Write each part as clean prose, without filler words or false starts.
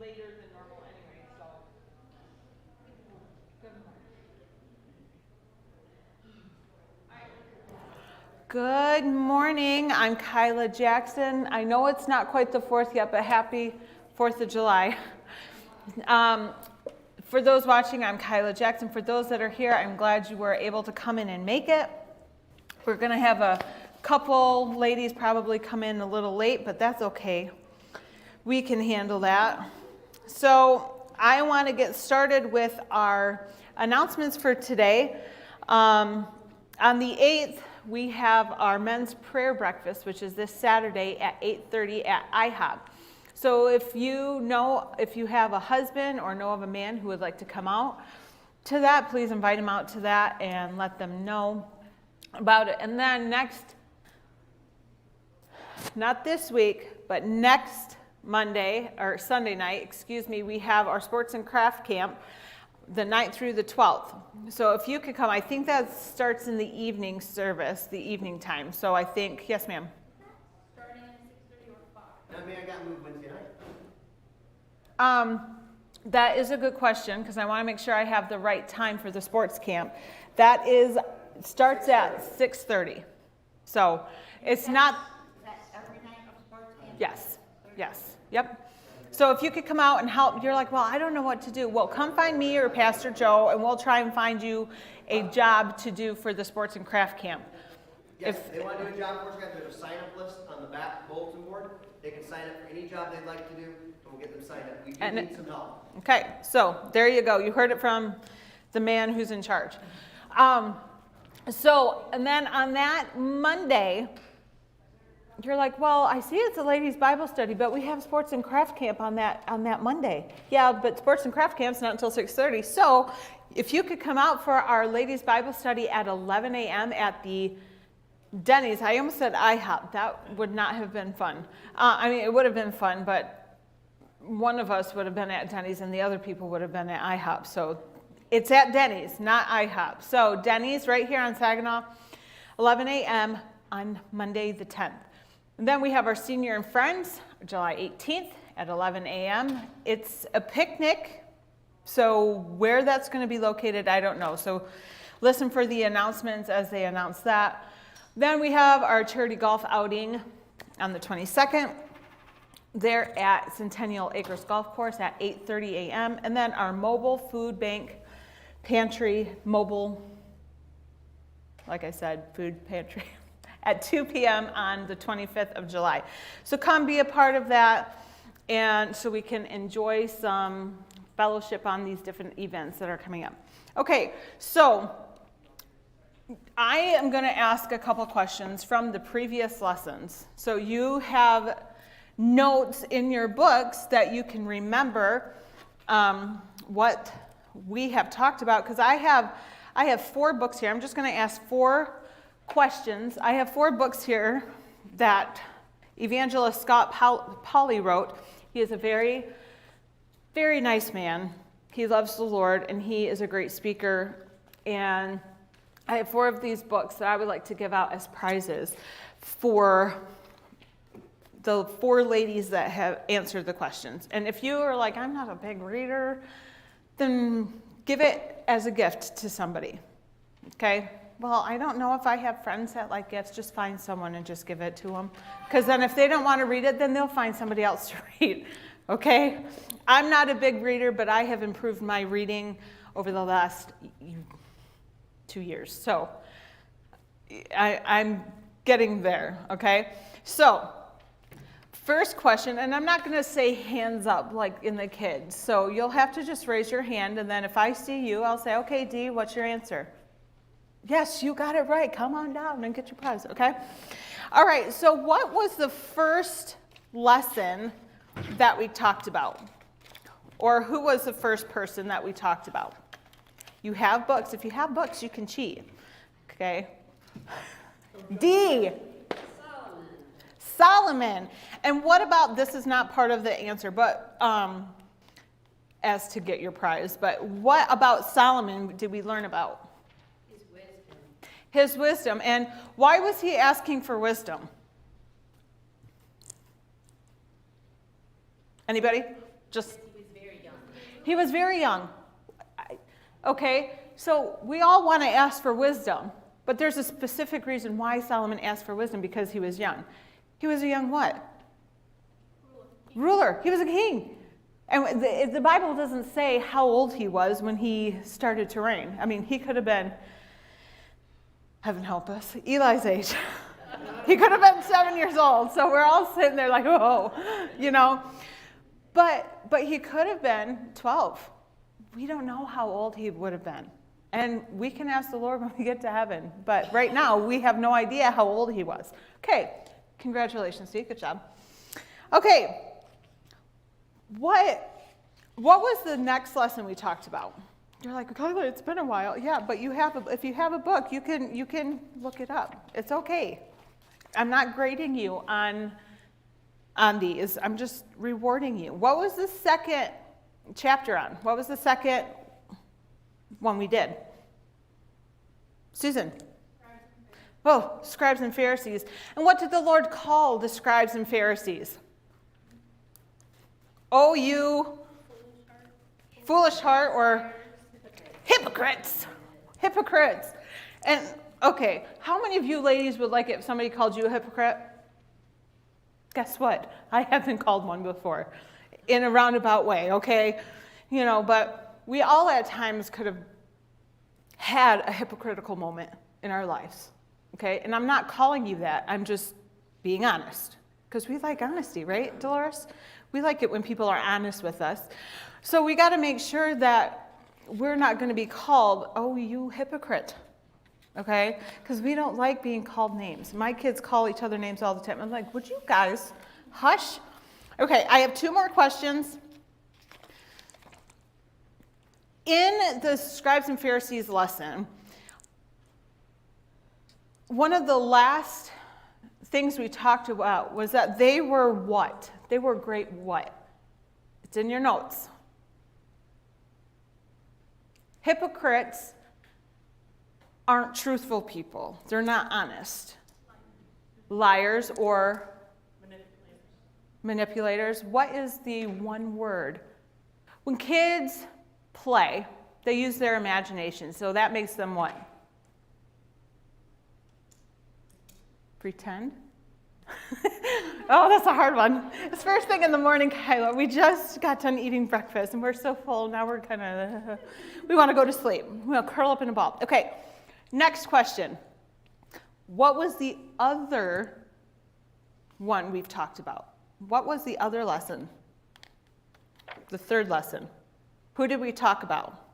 later than normal anyway, so. Good morning. I'm Kyla Jackson. I know it's not quite the 4th yet, but happy 4th of July. For those watching, I'm Kyla Jackson. For those that are here, I'm glad you were able to come in and make it. We're going to have a couple ladies probably come in a little late, but that's okay. We can handle that. So I want to get started with our announcements for today. On the 8th, we have our men's prayer breakfast, which is this Saturday at 8:30 at IHOP. So if you have a husband or know of a man who would like to come out to that, please invite him out to that and let them know about it. And then not this week, but next Sunday night, we have our sports and craft camp, the 9th through the 12th. So if you could come, I think that starts in the evening service, the evening time. So I think, yes ma'am? Starting at 6:30 or 5. I mean, I got moved Wednesday night. That is a good question, because I want to make sure I have the right time for the sports camp. Starts at 6:30. So it's not... Is that every night of sports camp? Yes, yep. So if you could come out and help, you're like, well, I don't know what to do. Well, come find me or Pastor Joe, and we'll try and find you a job to do for the sports and craft camp. Yes, if they want to do a job for us, there's a sign-up list on the back bulletin board. They can sign up for any job they'd like to do, and we'll get them signed up. We do need some help. Okay, so there you go. You heard it from the man who's in charge. And then on that Monday, you're like, well, I see it's a ladies' Bible study, but we have sports and craft camp on that Monday. Yeah, but sports and craft camp's not until 6:30. So if you could come out for our ladies' Bible study at 11 a.m. at the Denny's. I almost said IHOP. That would not have been fun. It would have been fun, but one of us would have been at Denny's and the other people would have been at IHOP. So it's at Denny's, not IHOP. So Denny's right here on Saginaw, 11 a.m. on Monday the 10th. And then we have our Senior and Friends, July 18th at 11 a.m. It's a picnic, so where that's going to be located, I don't know. So listen for the announcements as they announce that. Then we have our charity golf outing on the 22nd. They're at Centennial Acres Golf Course at 8:30 a.m. And then our mobile food bank pantry, like I said, food pantry, at 2 p.m. on the 25th of July. So come be a part of that, and so we can enjoy some fellowship on these different events that are coming up. Okay, so I am going to ask a couple questions from the previous lessons. So you have notes in your books that you can remember what we have talked about, because I have 4 books here. I'm just going to ask 4 questions. I have 4 books here that Evangelist Scott Pauley wrote. He is a very, very nice man. He loves the Lord, and he is a great speaker. And I have 4 of these books that I would like to give out as prizes for the 4 ladies that have answered the questions. And if you are like, I'm not a big reader, then give it as a gift to somebody. Okay? Well, I don't know if I have friends that like gifts. Just find someone and just give it to them. Because then if they don't want to read it, then they'll find somebody else to read. Okay? I'm not a big reader, but I have improved my reading over the last 2 years. So I'm getting there. Okay? So first question, and I'm not going to say hands up like in the kids. So you'll have to just raise your hand, and then if I see you, I'll say, okay, Dee, what's your answer? Yes, you got it right. Come on down and get your prize, okay? All right, so what was the first lesson that we talked about? Or who was the first person that we talked about? You have books. If you have books, you can cheat, okay? D. Solomon. And what about, this is not part of the answer, but as to get your prize, but what about Solomon did we learn about? His wisdom. And why was he asking for wisdom? Anybody? Just He was very young. Okay, so we all want to ask for wisdom, but there's a specific reason why Solomon asked for wisdom, because he was young. He was a young what? Ruler. He was a king. And the Bible doesn't say how old he was when he started to reign. I mean, he could have been, heaven help us, Eli's age. He could have been 7 years old. So we're all sitting there like, oh, you know. But he could have been 12. We don't know how old he would have been. And we can ask the Lord when we get to heaven. But right now, we have no idea how old he was. Okay, congratulations, Steve. Good job. Okay, what was the next lesson we talked about? You're like, Kyla, it's been a while. Yeah, but if you have a book, you can look it up. It's okay. I'm not grading you on these. I'm just rewarding you. What was the second chapter on? What was the second one we did? Susan. Oh, scribes and Pharisees. And what did the Lord call the scribes and Pharisees? Oh, you foolish heart, or hypocrites. Hypocrites. And okay, how many of you ladies would like it if somebody called you a hypocrite? Guess what? I have been called one before in a roundabout way, okay? You know, but we all at times could have had a hypocritical moment in our lives, okay? And I'm not calling you that. I'm just being honest, because we like honesty, right, Dolores? We like it when people are honest with us. So we got to make sure that we're not going to be called, oh, you hypocrite, okay? Because we don't like being called names. My kids call each other names all the time. I'm like, would you guys hush? Okay, I have 2 more questions. In the scribes and Pharisees lesson, one of the last things we talked about was that they were what? They were great what? It's in your notes. Hypocrites aren't truthful people. They're not honest. Liars or manipulators. What is the one word? When kids play, they use their imagination. So that makes them what? Pretend? Oh, that's a hard one. It's first thing in the morning, Kyla. We just got done eating breakfast, and we're so full. Now we're kind of, we want to go to sleep. We'll curl up in a ball. Okay, next question. What was the other one we've talked about? What was the other lesson? The third lesson. Who did we talk about?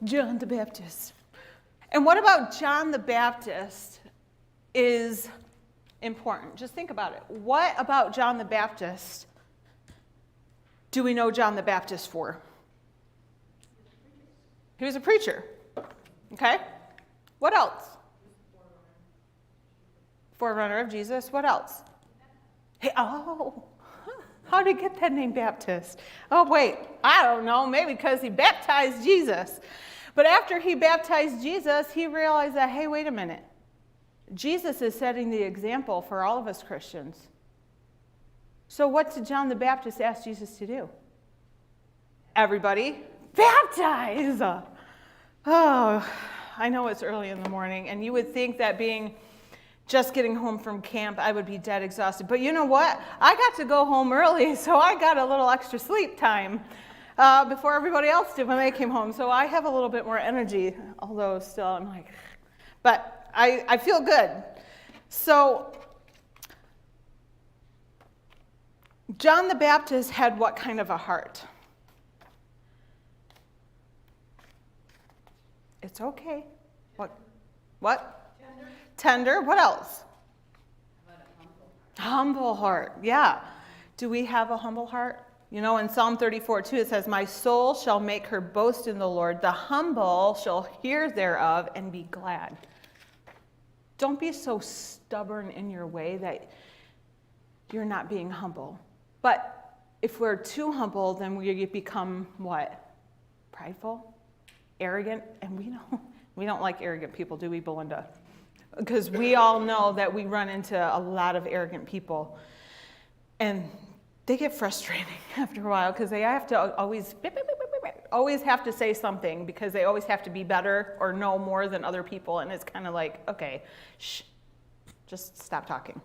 John the Baptist. And what about John the Baptist is important? Just think about it. What about John the Baptist do we know John the Baptist for? He was a preacher. Okay? What else? Forerunner of Jesus. What else? Hey, oh, how did he get that name Baptist? Oh, wait, I don't know. Maybe because he baptized Jesus. But after he baptized Jesus, he realized that, hey, wait a minute. Jesus is setting the example for all of us Christians. So what did John the Baptist ask Jesus to do? Everybody, baptize! Oh, I know it's early in the morning, and you would think that being just getting home from camp, I would be dead exhausted. But you know what? I got to go home early, so I got a little extra sleep time before everybody else did when they came home. So I have a little bit more energy, although still I'm like, but I feel good. So John the Baptist had what kind of a heart? It's okay. What? Tender. What else? Humble heart. Yeah. Do we have a humble heart? You know, in Psalm 34:2, it says, my soul shall make her boast in the Lord. The humble shall hear thereof and be glad. Don't be so stubborn in your way that you're not being humble. But if we're too humble, then we become what? Prideful? Arrogant? And we don't like arrogant people, do we, Belinda? Because we all know that we run into a lot of arrogant people. And they get frustrating after a while because they have to always have to say something because they always have to be better or know more than other people. And it's kind of like, okay, shh, just stop talking.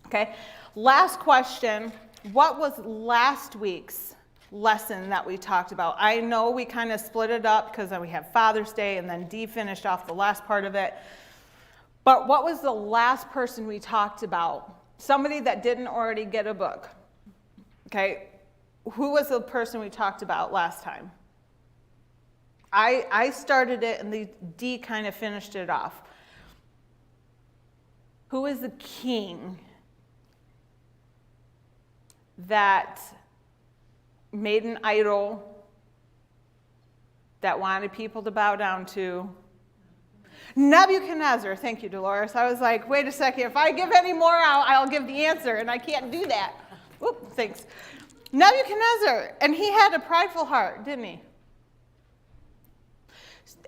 Okay, last question. What was last week's lesson that we talked about? I know we kind of split it up because then we have Father's Day and then Dee finished off the last part of it. But what was the last person we talked about? Somebody that didn't already get a book. Okay, who was the person we talked about last time? I started it and the Dee kind of finished it off. Who is the king that made an idol that wanted people to bow down to? Nebuchadnezzar. Thank you, Dolores. I was like, wait a second. If I give any more out, I'll give the answer, and I can't do that. Whoop, thanks. Nebuchadnezzar. And he had a prideful heart, didn't he?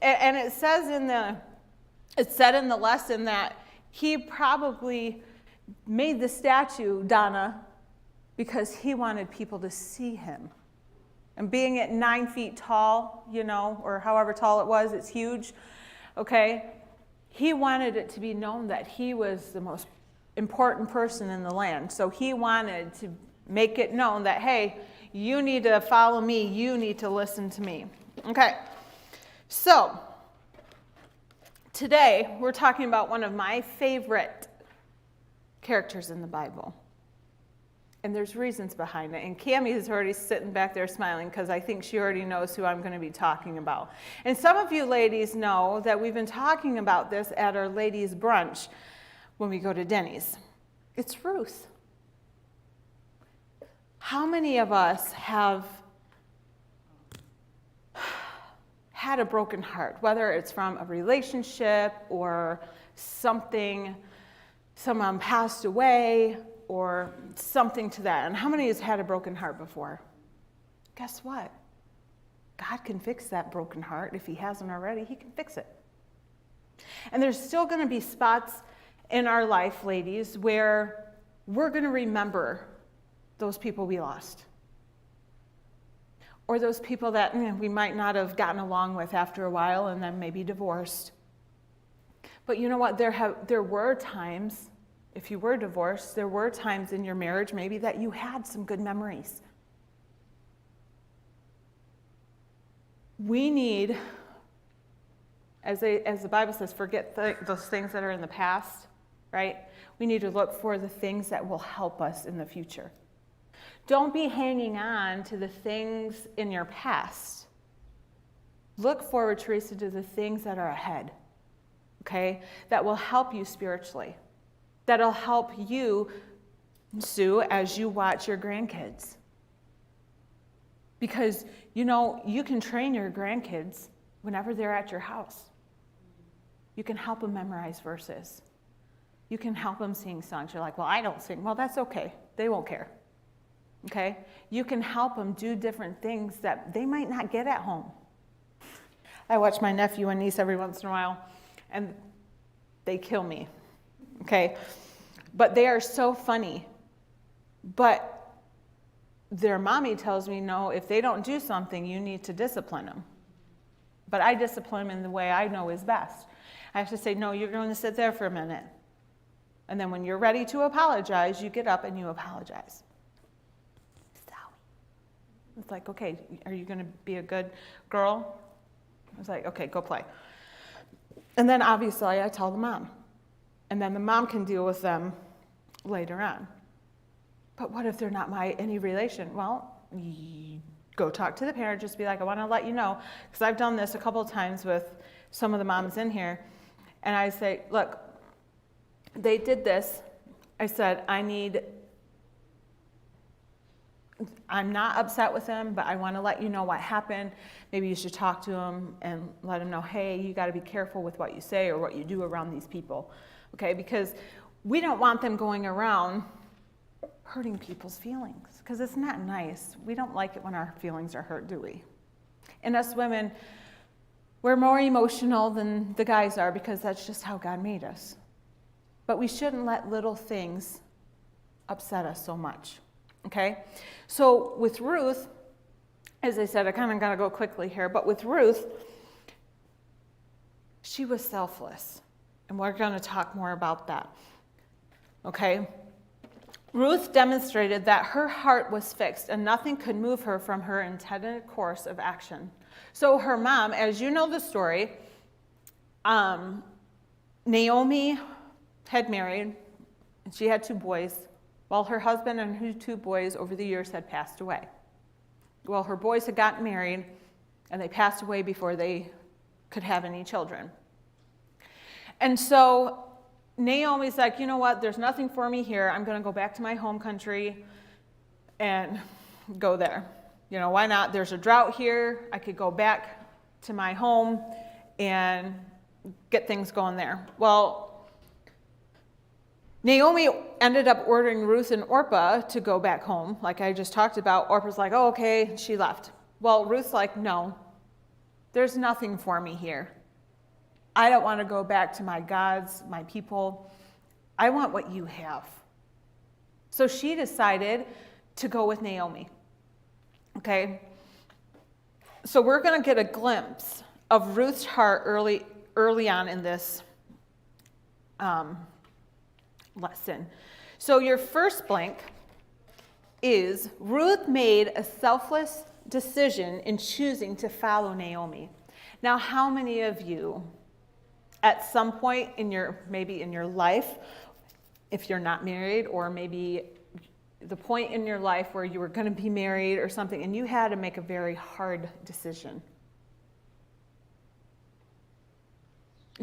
And it says it said in the lesson that he probably made the statue, Donna, because he wanted people to see him. And being at 9 feet tall, or however tall it was, it's huge, okay? He wanted it to be known that he was the most important person in the land. So he wanted to make it known that, hey, you need to follow me, you need to listen to me. Okay, so today we're talking about one of my favorite characters in the Bible. And there's reasons behind it. And Cammie is already sitting back there smiling because I think she already knows who I'm going to be talking about. And some of you ladies know that we've been talking about this at our ladies' brunch when we go to Denny's. It's Ruth. How many of us have had a broken heart, whether it's from a relationship or something, someone passed away, or something to that? And how many has had a broken heart before? Guess what? God can fix that broken heart. If he hasn't already, he can fix it. And there's still going to be spots in our life, ladies, where we're going to remember those people we lost. Or those people that we might not have gotten along with after a while and then maybe divorced. But you know what? There were times, if you were divorced, there were times in your marriage maybe that you had some good memories. We need, as the Bible says, forget those things that are in the past, right? We need to look for the things that will help us in the future. Don't be hanging on to the things in your past. Look forward, Teresa, to the things that are ahead, okay? That will help you spiritually. That'll help you, Sue, as you watch your grandkids. Because, you can train your grandkids whenever they're at your house. You can help them memorize verses. You can help them sing songs. You're like, well, I don't sing. Well, that's okay. They won't care. Okay? You can help them do different things that they might not get at home. I watch my nephew and niece every once in a while, and they kill me. Okay? But they are so funny. But their mommy tells me, no, if they don't do something, you need to discipline them. But I discipline them in the way I know is best. I have to say, no, you're going to sit there for a minute. And then when you're ready to apologize, you get up and you apologize. It's like, okay, are you going to be a good girl? I was like, okay, go play. And then obviously I tell the mom. And then the mom can deal with them later on. But what if they're not any relation? Well, go talk to the parent. Just be like, I want to let you know. Because I've done this a couple of times with some of the moms in here. And I say, look, they did this. I said, I'm not upset with them, but I want to let you know what happened. Maybe you should talk to them and let them know, hey, you got to be careful with what you say or what you do around these people. Okay, because we don't want them going around hurting people's feelings, because it's not nice. We don't like it when our feelings are hurt, do we? And us women, we're more emotional than the guys are because that's just how God made us. But we shouldn't let little things upset us so much. Okay? So with Ruth, as I said, I kind of got to go quickly here, but with Ruth, she was selfless. And we're going to talk more about that. Okay? Ruth demonstrated that her heart was fixed and nothing could move her from her intended course of action. So her mom, as you know the story, Naomi had married, and she had 2 boys, while her husband and her 2 boys over the years had passed away. Well, her boys had gotten married, and they passed away before they could have any children. And so Naomi's like, you know what, there's nothing for me here. I'm going to go back to my home country and go there. You know, why not? There's a drought here. I could go back to my home and get things going there. Well, Naomi ended up ordering Ruth and Orpah to go back home, like I just talked about. Orpah's like, oh, okay, she left. Well, Ruth's like, no, there's nothing for me here. I don't want to go back to my gods, my people. I want what you have. So she decided to go with Naomi. Okay? So we're going to get a glimpse of Ruth's heart early on in this lesson. So your first blank is Ruth made a selfless decision in choosing to follow Naomi. Now, how many of you at some point maybe in your life, if you're not married, or maybe the point in your life where you were going to be married or something, and you had to make a very hard decision?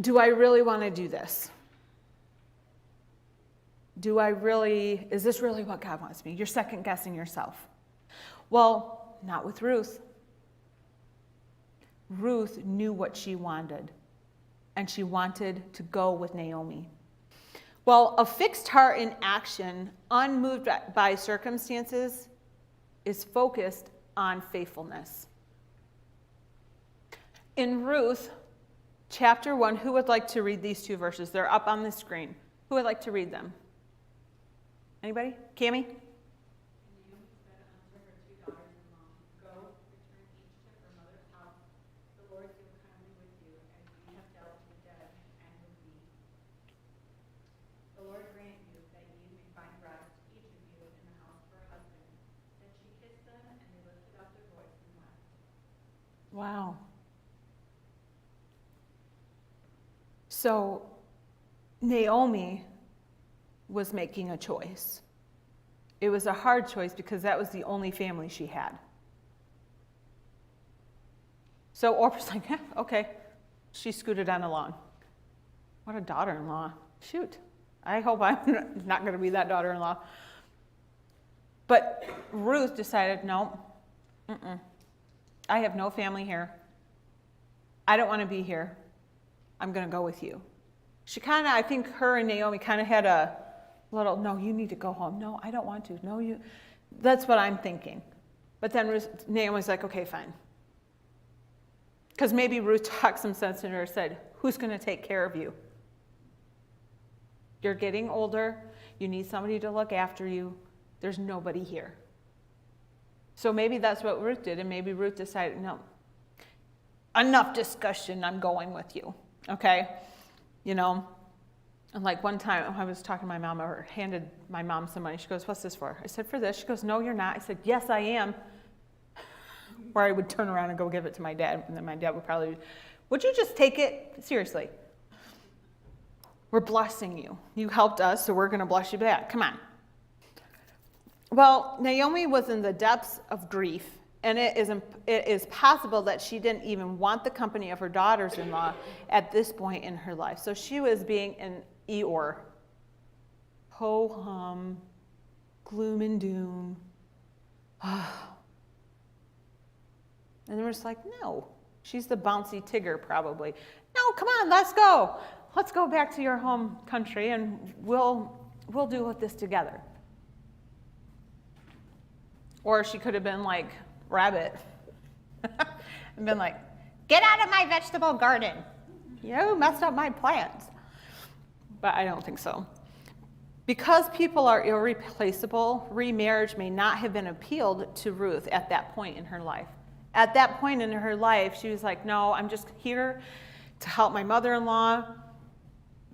Do I really want to do this? Is this really what God wants me? You're second guessing yourself. Well, not with Ruth. Ruth knew what she wanted, and she wanted to go with Naomi. Well, a fixed heart in action, unmoved by circumstances, is focused on faithfulness. In Ruth, chapter 1, who would like to read these 2 verses? They're up on the screen. Who would like to read them? Anybody? Cammie? Wow. So Naomi was making a choice. It was a hard choice because that was the only family she had. So Orpah's like, okay. She scooted on along. What a daughter-in-law. Shoot. I hope I'm not going to be that daughter-in-law. But Ruth decided, no, I have no family here. I don't want to be here. I'm going to go with you. I think her and Naomi kind of had a little, no, you need to go home. No, I don't want to. No, you. That's what I'm thinking. But then Naomi's like, okay, fine. Because maybe Ruth talked some sense in her and said, who's going to take care of you? You're getting older. You need somebody to look after you. There's nobody here. So maybe that's what Ruth did, and maybe Ruth decided, no, enough discussion, I'm going with you, okay? You know, and like one time I was talking to my mom, or handed my mom some money. She goes, what's this for? I said, for this. She goes, no, you're not. I said, yes, I am. Or I would turn around and go give it to my dad, and then my dad would probably, would you just take it? Seriously. We're blessing you. You helped us, so we're going to bless you back. Come on. Well, Naomi was in the depths of grief, and it is possible that she didn't even want the company of her daughters-in-law at this point in her life. So she was being an Eeyore. Ho-hum, gloom and doom. And they were just like, no. She's the bouncy Tigger, probably. No, come on, let's go. Let's go back to your home country, and we'll deal with this together. Or she could have been like Rabbit and been like, get out of my vegetable garden. You messed up my plants. But I don't think so. Because people are irreplaceable, remarriage may not have been appealed to Ruth at that point in her life. At that point in her life, she was like, no, I'm just here to help my mother-in-law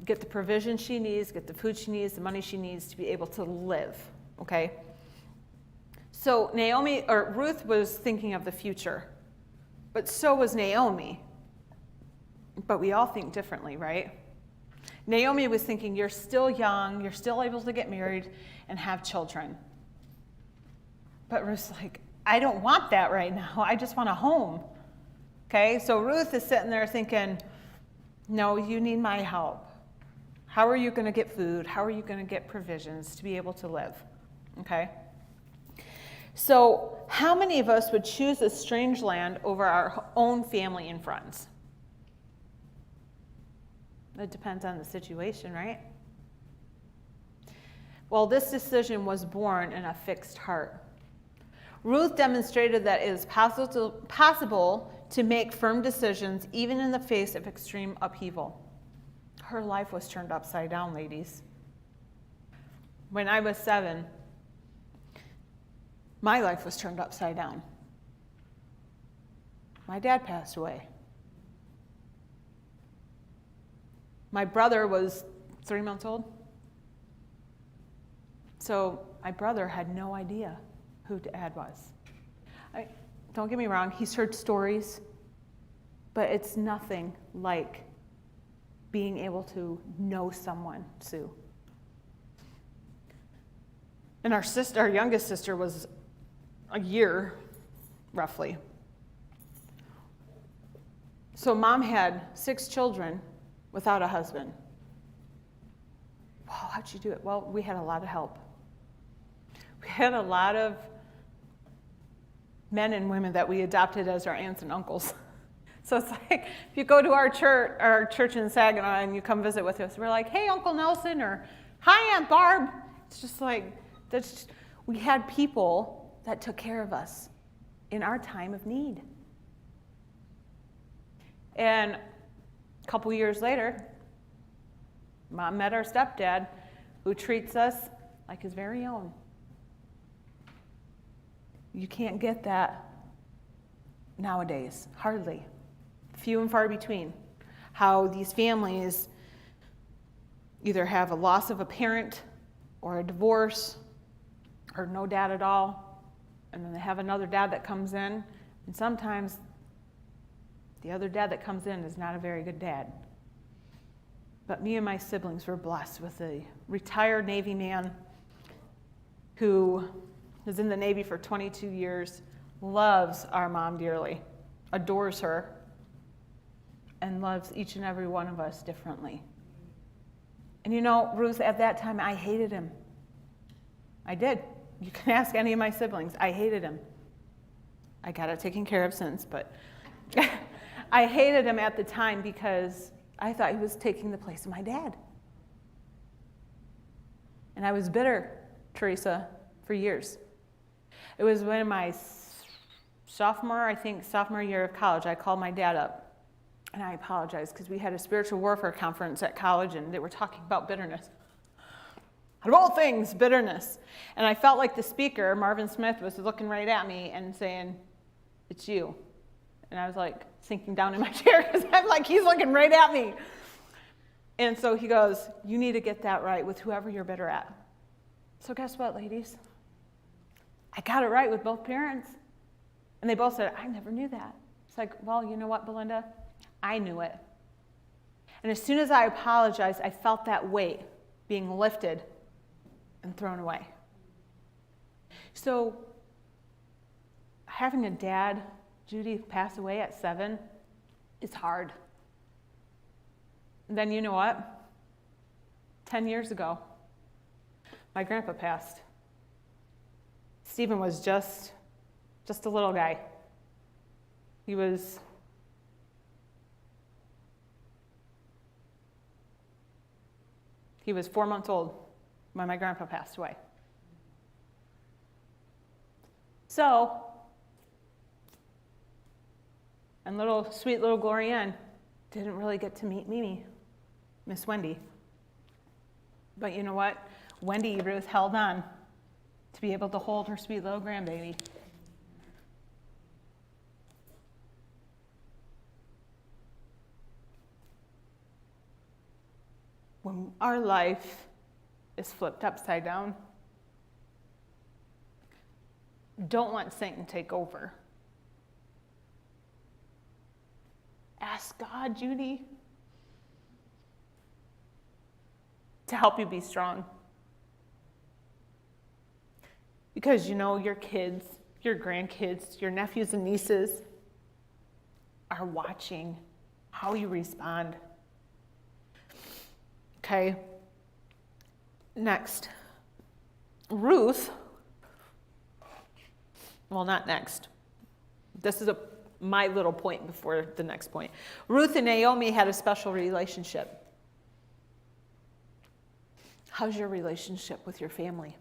get the provision she needs, get the food she needs, the money she needs to be able to live, okay? So Ruth was thinking of the future, but so was Naomi. But we all think differently, right? Naomi was thinking, you're still young, you're still able to get married and have children. But Ruth's like, I don't want that right now. I just want a home. Okay, so Ruth is sitting there thinking, no, you need my help. How are you going to get food? How are you going to get provisions to be able to live? Okay? So how many of us would choose a strange land over our own family and friends? It depends on the situation, right? Well, this decision was born in a fixed heart. Ruth demonstrated that it is possible to make firm decisions even in the face of extreme upheaval. Her life was turned upside down, ladies. When I was 7, my life was turned upside down. My dad passed away. My brother was 3 months old. So my brother had no idea who Dad was. Don't get me wrong, he's heard stories, but it's nothing like being able to know someone, Sue. And our youngest sister was a year, roughly. So Mom had 6 children without a husband. Wow, how'd you do it? Well, we had a lot of help. We had a lot of men and women that we adopted as our aunts and uncles. So it's like, if you go to our church in Saginaw and you come visit with us, we're like, hey, Uncle Nelson, or hi, Aunt Barb. It's just like, we had people that took care of us in our time of need. And a couple years later, Mom met our stepdad, who treats us like his very own. You can't get that nowadays, hardly. Few and far between. How these families either have a loss of a parent or a divorce or no dad at all, and then they have another dad that comes in, and sometimes the other dad that comes in is not a very good dad. But me and my siblings were blessed with a retired Navy man who was in the Navy for 22 years, loves our mom dearly, adores her, and loves each and every one of us differently. And you know, Ruth, at that time, I hated him. I did. You can ask any of my siblings. I hated him. I got it taken care of since, but I hated him at the time because I thought he was taking the place of my dad. And I was bitter, Teresa, for years. It was when my sophomore year of college, I called my dad up. And I apologized because we had a spiritual warfare conference at college and they were talking about bitterness. Out of all things, bitterness. And I felt like the speaker, Marvin Smith, was looking right at me and saying, it's you. And I was like sinking down in my chair because I'm like, he's looking right at me. And so he goes, you need to get that right with whoever you're bitter at. So guess what, ladies? I got it right with both parents. And they both said, I never knew that. It's like, well, you know what, Belinda? I knew it. And as soon as I apologized, I felt that weight being lifted and thrown away. So having a dad, Judy, pass away at 7 is hard. And then you know what? 10 years ago, my grandpa passed. Stephen was just a little guy. He was He was 4 months old when my grandpa passed away. So, and sweet little Glorianne didn't really get to meet Mimi, Miss Wendy. But you know what? Wendy Ruth held on to be able to hold her sweet little grandbaby. When our life is flipped upside down, don't let Satan take over. Ask God, Judy, to help you be strong. Because you know your kids, your grandkids, your nephews and nieces are watching how you respond. Okay. Next. Ruth. Well, not next. This is my little point before the next point. Ruth and Naomi had a special relationship. How's your relationship with your family?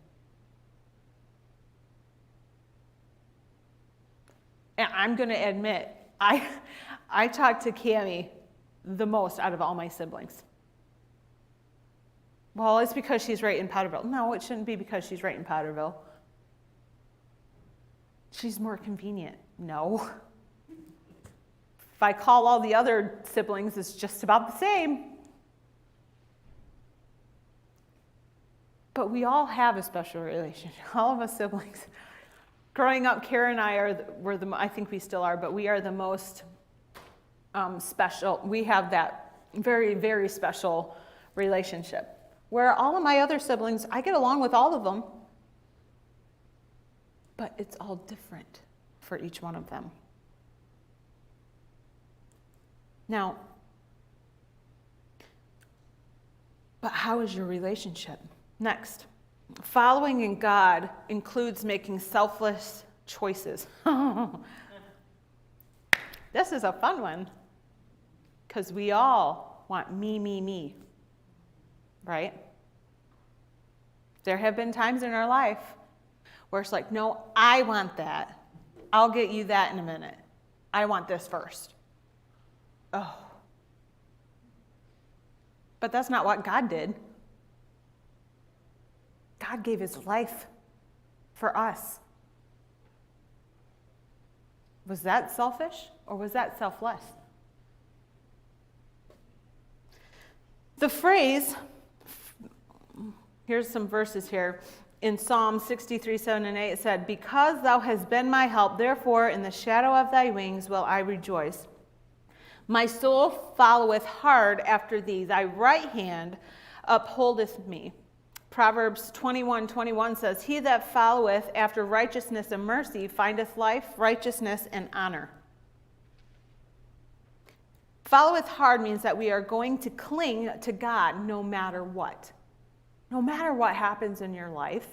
And I'm going to admit, I talk to Cammie the most out of all my siblings. Well, it's because she's right in Powderville. No, it shouldn't be because she's right in Powderville. She's more convenient. No. If I call all the other siblings, it's just about the same. But we all have a special relationship, all of us siblings. Growing up, Kara and I I think we still are, but we are the most special. We have that very, very special relationship. Where all of my other siblings, I get along with all of them, but it's all different for each one of them. Now, but how is your relationship? Next, following in God includes making selfless choices. This is a fun one because we all want me, right? There have been times in our life where it's like, no, I want that. I'll get you that in a minute. I want this first. Oh. But that's not what God did. God gave his life for us. Was that selfish or was that selfless? The phrase, here's some verses here. In Psalm 63, 7 and 8, it said, because thou hast been my help, therefore in the shadow of thy wings will I rejoice. My soul followeth hard after thee, thy right hand upholdeth me. Proverbs 21:21 says, he that followeth after righteousness and mercy findeth life, righteousness, and honor. Followeth hard means that we are going to cling to God no matter what. No matter what happens in your life,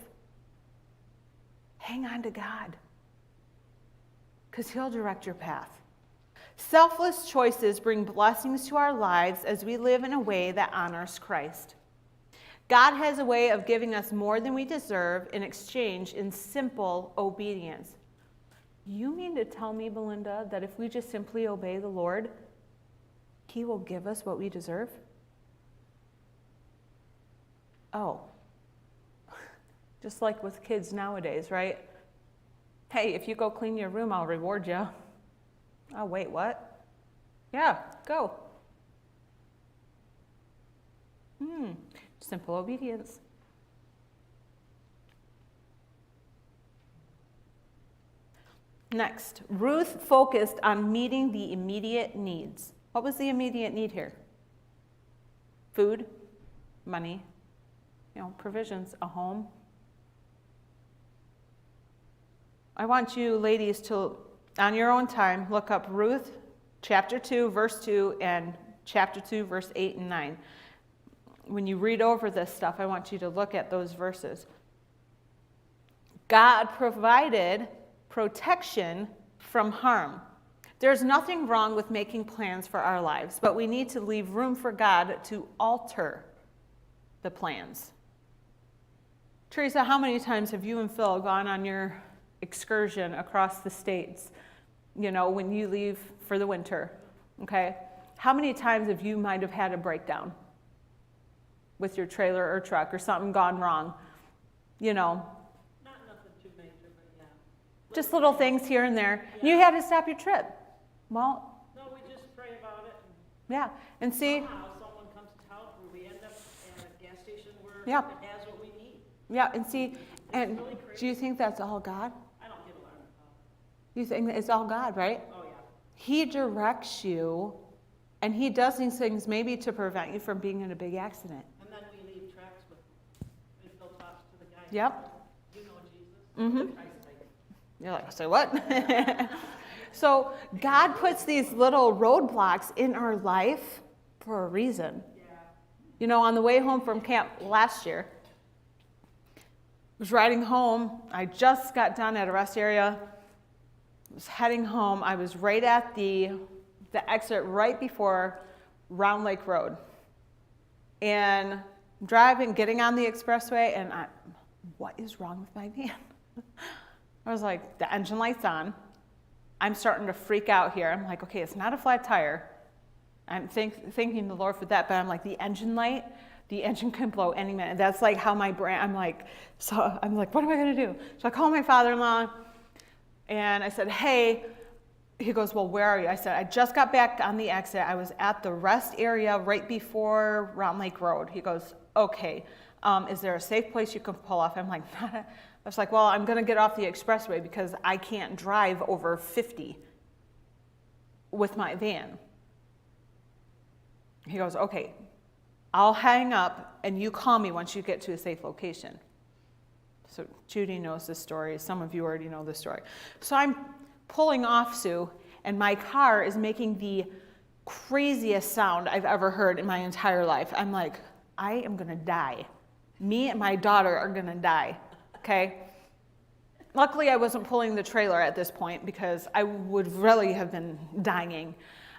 hang on to God, because he'll direct your path. Selfless choices bring blessings to our lives as we live in a way that honors Christ. God has a way of giving us more than we deserve in exchange in simple obedience. You mean to tell me, Belinda, that if we just simply obey the Lord, he will give us what we deserve? Oh, just like with kids nowadays, right? Hey, if you go clean your room, I'll reward you. Oh, wait, what? Yeah, go. Simple obedience. Next, Ruth focused on meeting the immediate needs. What was the immediate need here? Food, money, provisions, a home. I want you ladies to, on your own time, look up Ruth chapter 2, verse 2, and chapter 2, verse 8 and 9. When you read over this stuff, I want you to look at those verses. God provided protection from harm. There's nothing wrong with making plans for our lives, but we need to leave room for God to alter the plans. Teresa, how many times have you and Phil gone on your excursion across the states, when you leave for the winter, okay? How many times have you might have had a breakdown? with your trailer or truck or something gone wrong, you know, Not nothing too major, but yeah. just little things here and there. You had to stop your trip. Well, No, we just pray about it, yeah, and see, somehow someone comes to help, or we end up at a gas station where Yeah. it has what we need. yeah, and see, and really crazy. do you think that's all God? I don't get alarmed about You think it's all God, right? it. Oh, yeah. He directs you, and he does these things maybe to prevent you from being in a big accident. And then we leave tracks with info talks to the guy. Yep. You know Jesus. Mm-hmm. Christ like, You're like, say what? So God puts these little roadblocks in our life for a reason. yeah. You know, on the way home from camp last year, I was riding home. I just got done at a rest area. I was heading home. I was right at the exit right before Round Lake Road. And I'm driving, getting on the expressway, and what is wrong with my van? I was like, the engine light's on. I'm starting to freak out here. I'm like, okay, it's not a flat tire. I'm thanking the Lord for that, but I'm like, the engine light, the engine can blow any minute. That's like how my brain, I'm like, what am I going to do? So I called my father-in-law, and I said, hey, he goes, well, where are you? I said, I just got back on the exit. I was at the rest area right before Round Lake Road. He goes, okay, is there a safe place you can pull off? I'm like, I was like, well, I'm going to get off the expressway because I can't drive over 50 with my van. He goes, okay, I'll hang up and you call me once you get to a safe location. So Judy knows this story. Some of you already know this story. So I'm pulling off, Sue, and my car is making the craziest sound I've ever heard in my entire life. I'm like, I am going to die. Me and my daughter are going to die. Okay. Luckily, I wasn't pulling the trailer at this point because I would really have been dying.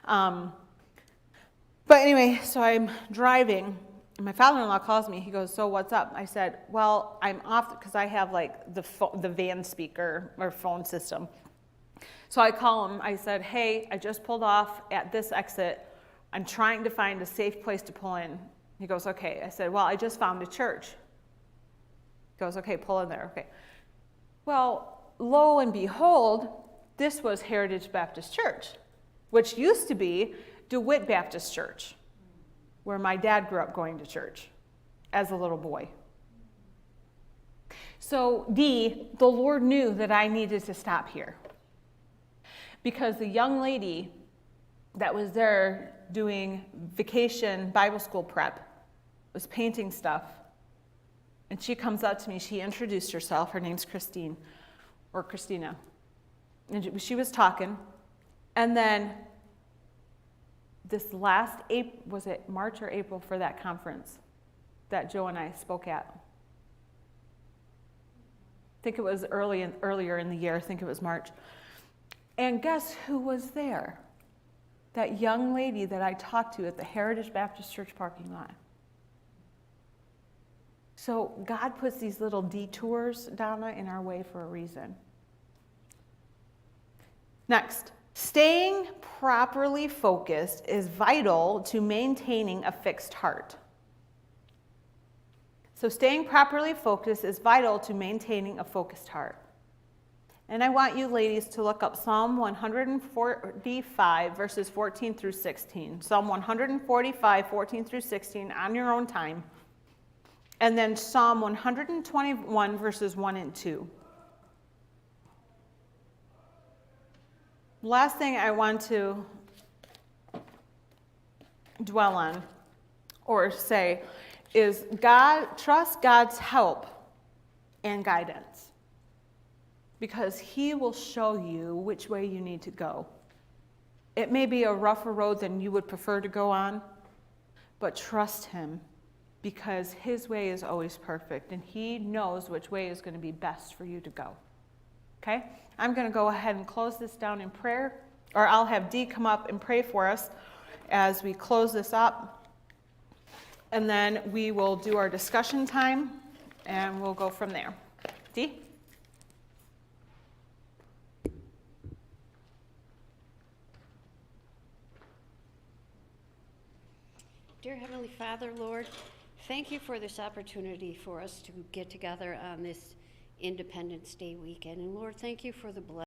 But anyway, so I'm driving, and my father-in-law calls me. He goes, so what's up? I said, well, I'm off because I have like the van speaker or phone system. So I call him. I said, hey, I just pulled off at this exit. I'm trying to find a safe place to pull in. He goes, okay. I said, well, I just found a church. He goes, okay, pull in there. Okay. Well, lo and behold, this was Heritage Baptist Church, which used to be DeWitt Baptist Church, where my dad grew up going to church as a little boy. So the Lord knew that I needed to stop here because the young lady that was there doing vacation Bible school prep was painting stuff. And she comes up to me, she introduced herself, her name's Christine, or Christina. And she was talking, and then this last April, was it March or April for that conference that Joe and I spoke at? I think it was earlier in the year, I think it was March. And guess who was there? That young lady that I talked to at the Heritage Baptist Church parking lot. So God puts these little detours, Donna, in our way for a reason. Next, staying properly focused is vital to maintaining a fixed heart. So staying properly focused is vital to maintaining a focused heart. And I want you ladies to look up Psalm 145, verses 14 through 16. Psalm 145, 14 through 16 on your own time. And then Psalm 121, verses 1 and 2. Last thing I want to dwell on or say is trust God's help and guidance, because He will show you which way you need to go. It may be a rougher road than you would prefer to go on, but trust Him, because His way is always perfect, and He knows which way is going to be best for you to go. Okay? I'm going to go ahead and close this down in prayer, or I'll have Dee come up and pray for us as we close this up. And then we will do our discussion time, and we'll go from there. Dee? Dear Heavenly Father, Lord, thank you for this opportunity for us to get together on this Independence Day weekend. And Lord, thank you for the blessing